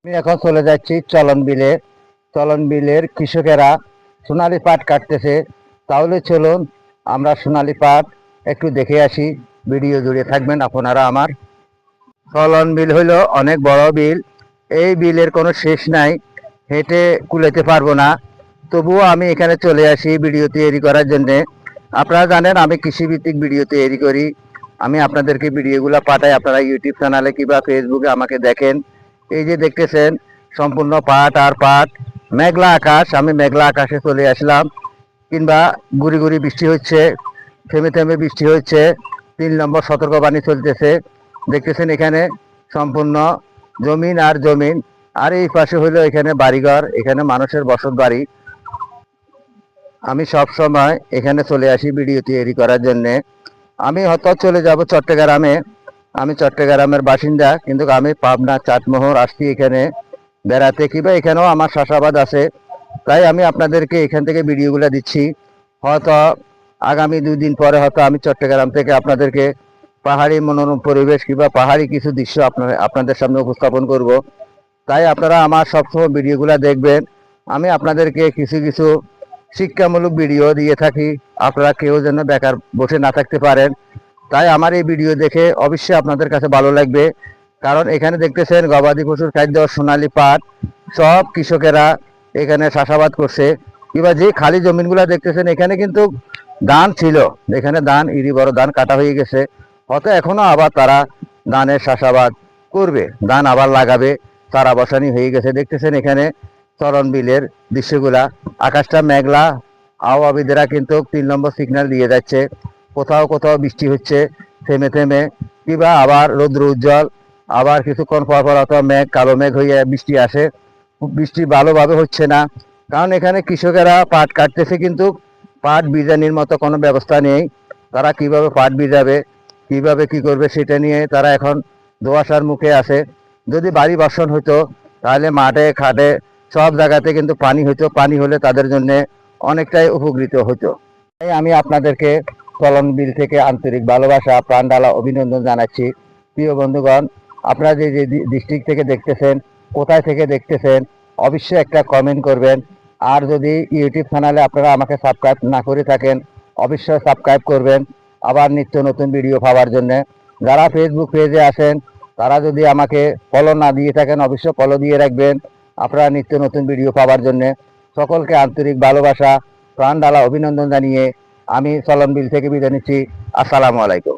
আমি এখন চলে যাচ্ছি চলন বিলে। চলন বিলের কৃষকেরা সোনালী পাট কাটতেছে। তাহলে চলুন আমরা সোনালী পাট একটু দেখে আসি। ভিডিও জুড়ে থাকবেন আপনারা আমার। চলন বিল হইল অনেক বড় বিল। এই বিলের কোনো শেষ নাই, হেঁটে কুলাতে পারবো না। তবুও আমি এখানে চলে আসি ভিডিও তৈরি করার জন্যে। আপনারা জানেন আমি কৃষিভিত্তিক ভিডিও তৈরি করি। আমি আপনাদেরকে ভিডিওগুলো পাঠাই, আপনারা ইউটিউব চ্যানেলে কিংবা ফেসবুকে আমাকে দেখেন। এই যে দেখতেছেন সম্পূর্ণ পাট আর পাট, মেঘলা আকাশ। আমি মেঘলা আকাশে চলে আসলাম, কিংবা গুড়ি গুড়ি বৃষ্টি হচ্ছে, থেমে থেমে বৃষ্টি হচ্ছে। 3 নম্বর সতর্কবাণী চলতেছে। দেখতেছেন এখানে সম্পূর্ণ জমিন আর জমিন। আর এই পাশে হলো এখানে বাড়িঘর, এখানে মানুষের বসত বাড়ি। আমি সব সময় এখানে চলে আসি ভিডিও তৈরি করার জন্যে। আমি হয়তো চলে যাব চট্টগ্রামে। আমি চট্টগ্রামের বাসিন্দা, কিন্তু আমি পাবনা চাটমোহর আসছি এখানে বেড়াতে, কিংবা এখানেও আমার চাষাবাদ আছে। তাই আমি আপনাদেরকে এখান থেকে ভিডিওগুলো দিচ্ছি। হয়তো আগামী 2 দিন পরে হয়তো আমি চট্টগ্রাম থেকে আপনাদেরকে পাহাড়ি মনোরম পরিবেশ কিংবা পাহাড়ি কিছু দৃশ্য আপনাদের সামনে উপস্থাপন করব। তাই আপনারা আমার সবসময় ভিডিওগুলো দেখবেন। আমি আপনাদেরকে কিছু কিছু শিক্ষামূলক ভিডিও দিয়ে থাকি, আপনারা কেউ যেন বেকার বসে না থাকতে পারেন। তাই আমার এই ভিডিও দেখে অবশ্যই আপনাদের কাছে ভালো লাগবে। কারণ এখানে দেখতেছেন গবাদি পশুর খাদ্য সোনালী পাট, সব কৃষকেরা এখানে চাষাবাদ করছে। কিংবা যে খালি জমিনগুলো দেখতেছেন, এখানে কিন্তু ধান ছিল, এখানে ধান ইরি বড় ধান কাটা হয়ে গেছে। হয়তো এখনো আবার তারা ধানের চাষাবাদ করবে, ধান আবার লাগাবে, চারা বসানি হয়ে গেছে। দেখতেছেন এখানে চলন বিলের দৃশ্যগুলা, আকাশটা মেঘলা। আবহাওয়াবিদেরা কিন্তু 3 নম্বর সিগন্যাল দিয়ে যাচ্ছে। কোথাও কোথাও বৃষ্টি হচ্ছে থেমে থেমে, কিংবা আবার রৌদ্র উজ্জ্বল, আবার কিছুক্ষণ পর পর অথবা মেঘ কালো মেঘ হয়ে বৃষ্টি আসে। বৃষ্টি ভালোভাবে হচ্ছে না, কারণ এখানে কৃষকেরা পাট কাটতেছে, কিন্তু পাট বিজানির মতো কোনো ব্যবস্থা নেই। তারা কিভাবে পাট বিজাবে, কিভাবে কি করবে, সেটা নিয়ে তারা এখন ধোঁয়াশার মুখে আছে। যদি বাড়ি বর্ষণ হতো, তাহলে মাঠে ঘাটে সব জায়গাতে কিন্তু পানি হতো। পানি হলে তাদের জন্য অনেকটাই উপকৃত হতো। তাই আমি আপনাদেরকে চলন বিল থেকে আন্তরিক ভালোবাসা, প্রাণ ঢালা অভিনন্দন জানাচ্ছি। প্রিয় বন্ধুগণ, আপনারা যে যে ডিস্ট্রিক্ট থেকে দেখতেছেন, কোথায় থেকে দেখতেছেন, অবশ্যই একটা কমেন্ট করবেন। আর যদি ইউটিউব চ্যানেলে আপনারা আমাকে সাবস্ক্রাইব না করে থাকেন, অবশ্যই সাবস্ক্রাইব করবেন, আবার নিত্য নতুন ভিডিও পাওয়ার জন্য। যারা ফেসবুক পেজে আসেন, তারা যদি আমাকে ফলো না দিয়ে থাকেন, অবশ্যই ফলো দিয়ে রাখবেন আপনারা নিত্য নতুন ভিডিও পাওয়ার জন্য। সকলকে আন্তরিক ভালোবাসা, প্রাণ ঢালা অভিনন্দন জানিয়ে আমি চলন বিল থেকে বিদায় নিচ্ছি। আসসালামু আলাইকুম।